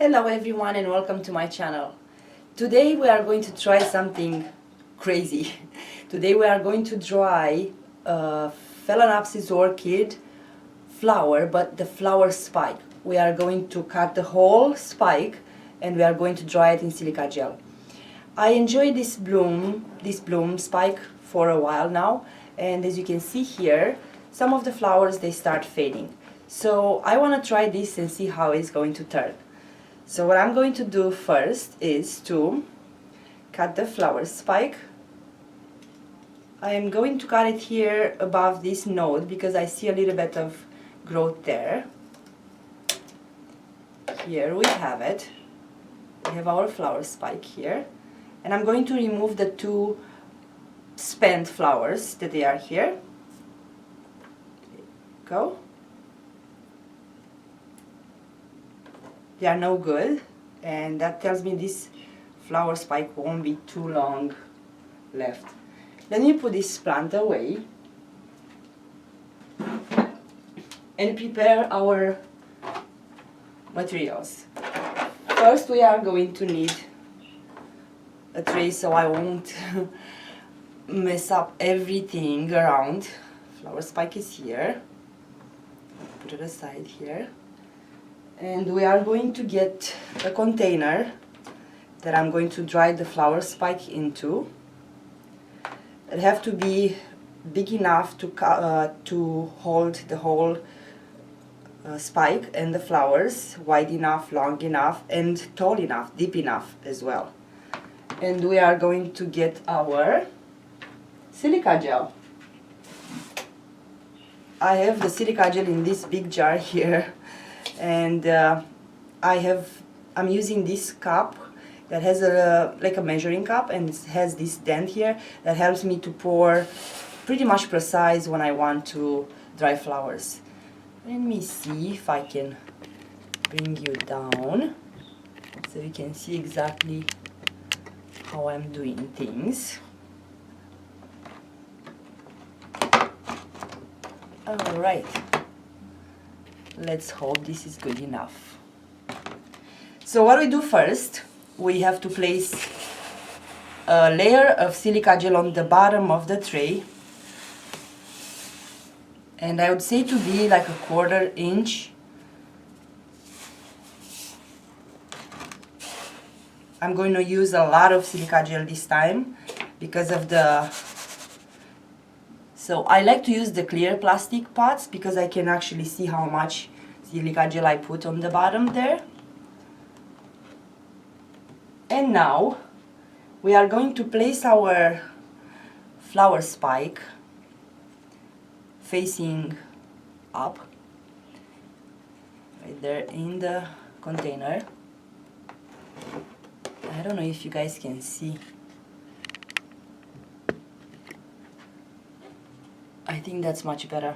Hello everyone and welcome to my channel. Today we are going to try something crazy. Today we are going to dry Phalaenopsis orchid flower, but the flower spike. We are going to cut the whole spike and we are going to dry it in silica gel. I enjoy this bloom spike for a while now, and as you can see here, some of the flowers they start fading. So I want to try this and see how it's going to turn. So what I'm going to do first is to cut the flower spike. I am going to cut it here above this node because I see a little bit of growth there. Here we have it. We have our flower spike here. And I'm going to remove the two spent flowers that they are here. Go. They are no good, and that tells me this flower spike won't be too long left. Let me put this plant away and prepare our materials. First we are going to need a tray so I won't mess up everything around. Flower spike is here. Put it aside here. And we are going to get a container that I'm going to dry the flower spike into. It have to be big enough to hold the whole spike and the flowers, wide enough, long enough, and tall enough, deep enough as well. And we are going to get our silica gel. I have the silica gel in this big jar here. And I'm using this cup that has like a measuring cup, and it has this dent here that helps me to pour pretty much precise when I want to dry flowers. Let me see if I can bring you down so you can see exactly how I'm doing things. Alright. Let's hope this is good enough. So what we do first, we have to place a layer of silica gel on the bottom of the tray, and I would say to be like a 1/4 inch. I'm going to use a lot of silica gel this time because of the... So I like to use the clear plastic pots because I can actually see how much silica gel I put on the bottom there. And now we are going to place our flower spike facing up, right there in the container. I don't know if you guys can see. I think that's much better.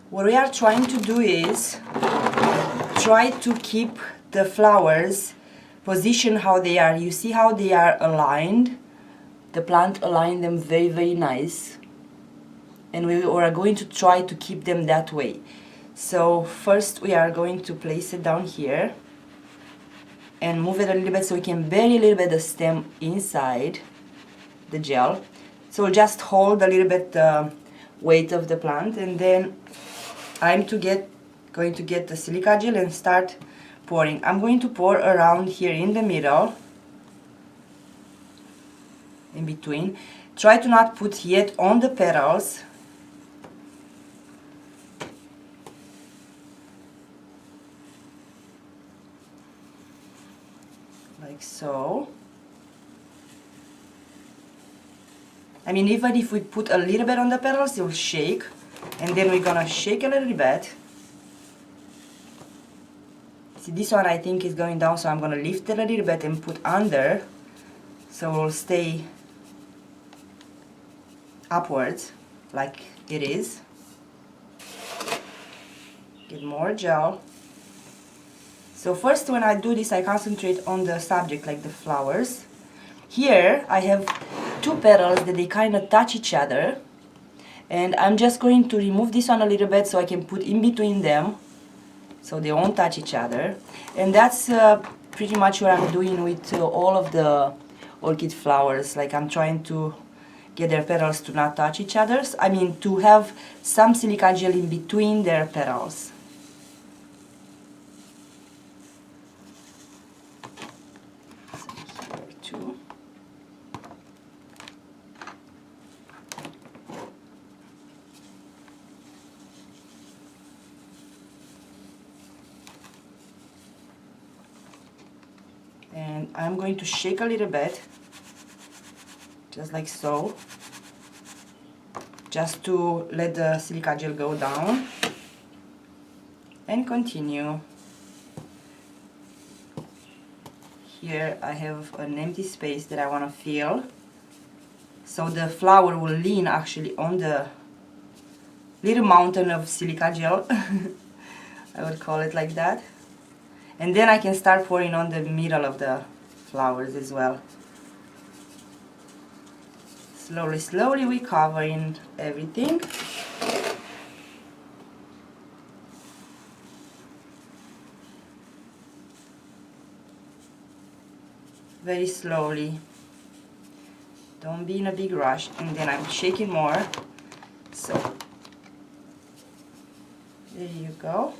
What we are trying to do is try to keep the flowers positioned how they are. You see how they are aligned? The plant aligned them very, very nice. And we are going to try to keep them that way. So first we are going to place it down here and move it a little bit so we can bury a little bit the stem inside the gel. So we'll just hold a little bit the weight of the plant, and then I'm going to get the silica gel and start pouring. I'm going to pour around here in the middle, in between. Try to not put yet on the petals. Like so. I mean, even if we put a little bit on the petals, it will shake. And then we're gonna shake a little bit. See, this one I think is going down, so I'm gonna lift it a little bit and put under, so it will stay upwards like it is. Get more gel. So first, when I do this, I concentrate on the subject, like the flowers. Here I have two petals that they kind of touch each other, And I'm just going to remove this one a little bit so I can put in between them so they won't touch each other. And that's pretty much what I'm doing with all of the orchid flowers. Like, I'm trying to get their petals to not touch each other. I mean, to have some silica gel in between their petals. So here too. And I'm going to shake a little bit, just like so, just to let the silica gel go down, and continue. Here I have an empty space that I want to fill, so the flower will lean actually on the little mountain of silica gel. I would call it like that. And then I can start pouring on the middle of the flowers as well. Slowly, slowly we covering everything. Very slowly. Don't be in a big rush. And then I'm shaking more. So, there you go.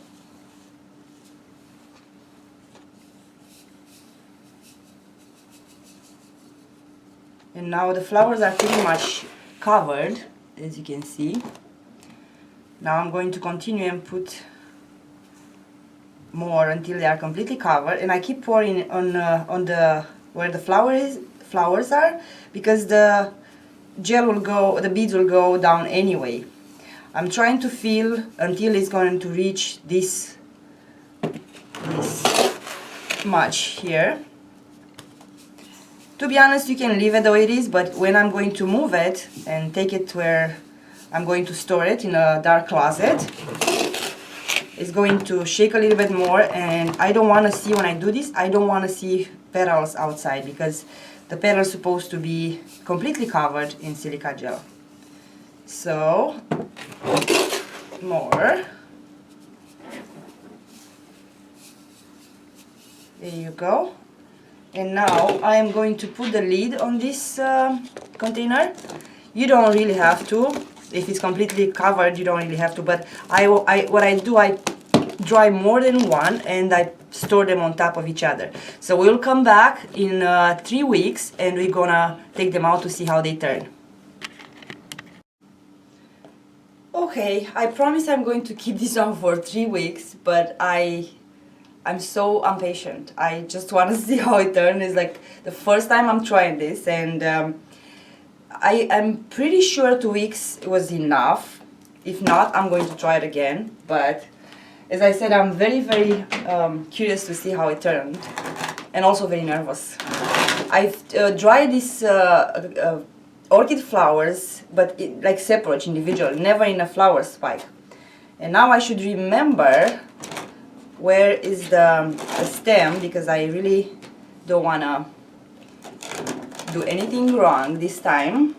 And now the flowers are pretty much covered, as you can see. Now I'm going to continue and put more until they are completely covered, and I keep pouring on the where the flowers are, because the gel will go, the beads will go down anyway. I'm trying to fill until it's going to reach this much here. To be honest, you can leave it the way it is, but when I'm going to move it and take it where I'm going to store it in a dark closet, it's going to shake a little bit more, and I don't want to see, when I do this, I don't want to see petals outside, because the petal is supposed to be completely covered in silica gel. So, more. There you go. And now I am going to put the lid on this container. You don't really have to. If it's completely covered, you don't really have to. But what I do, I dry more than one and I store them on top of each other. So we'll come back in 3 weeks and we're gonna take them out to see how they turn. Okay, I promise I'm going to keep this on for 3 weeks, but I'm so impatient. I just want to see how it turns. It's like the first time I'm trying this, and I'm pretty sure 2 weeks was enough. If not, I'm going to try it again. But as I said, I'm very, very curious to see how it turned, and also very nervous. I've dried these orchid flowers, but like separate, individual, never in a flower spike. And now I should remember where is the stem, because I really don't want to do anything wrong this time.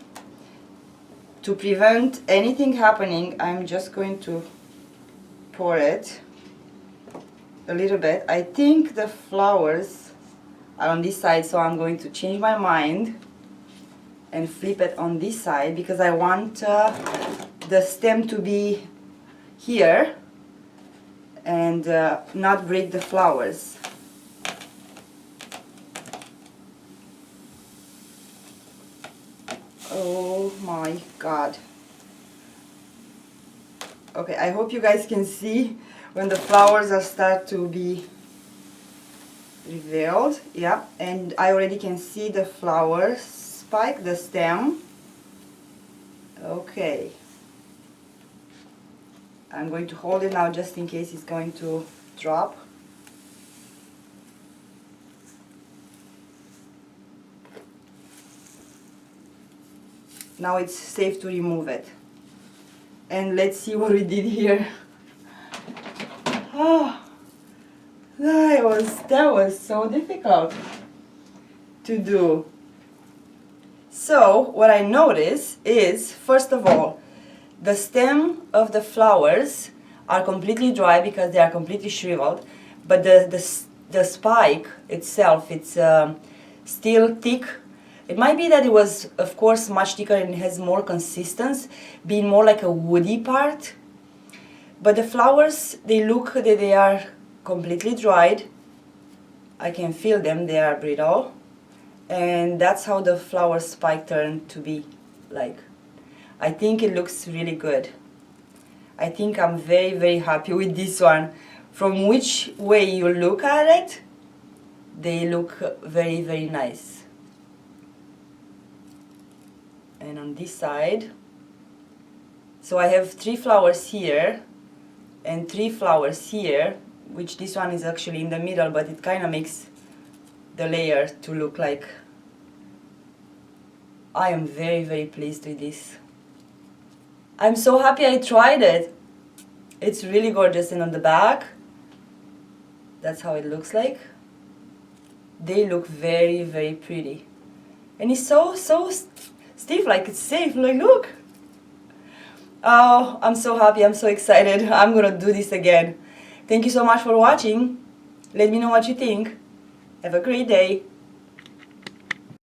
To prevent anything happening, I'm just going to pour it a little bit. I think the flowers are on this side, so I'm going to change my mind and flip it on this side, because I want the stem to be here and not break the flowers. Oh my god. Okay, I hope you guys can see when the flowers are start to be revealed. Yeah, and I already can see the flower spike, the stem. Okay. I'm going to hold it now just in case it's going to drop. Now it's safe to remove it. And let's see what we did here. Oh, that was so difficult to do. So what I noticed is, first of all, The stem of the flowers are completely dry because they are completely shriveled, but the spike itself, it's still thick. It might be that it was, of course, much thicker and has more consistency, being more like a woody part. But the flowers, they look that they are completely dried. I can feel them, they are brittle. And that's how the flower spike turned to be like. I think it looks really good. I think I'm very, very happy with this one. From which way you look at it, they look very, very nice. And on this side, so I have 3 flowers here and 3 flowers here, which this one is actually in the middle, but it kind of makes the layer to look like. I am very, very pleased with this. I'm so happy I tried it. It's really gorgeous. And on the back, that's how it looks like. They look very, very pretty. And it's so stiff, like it's safe, like look. Oh, I'm so happy, I'm so excited. I'm gonna do this again. Thank you so much for watching. Let me know what you think. Have a great day.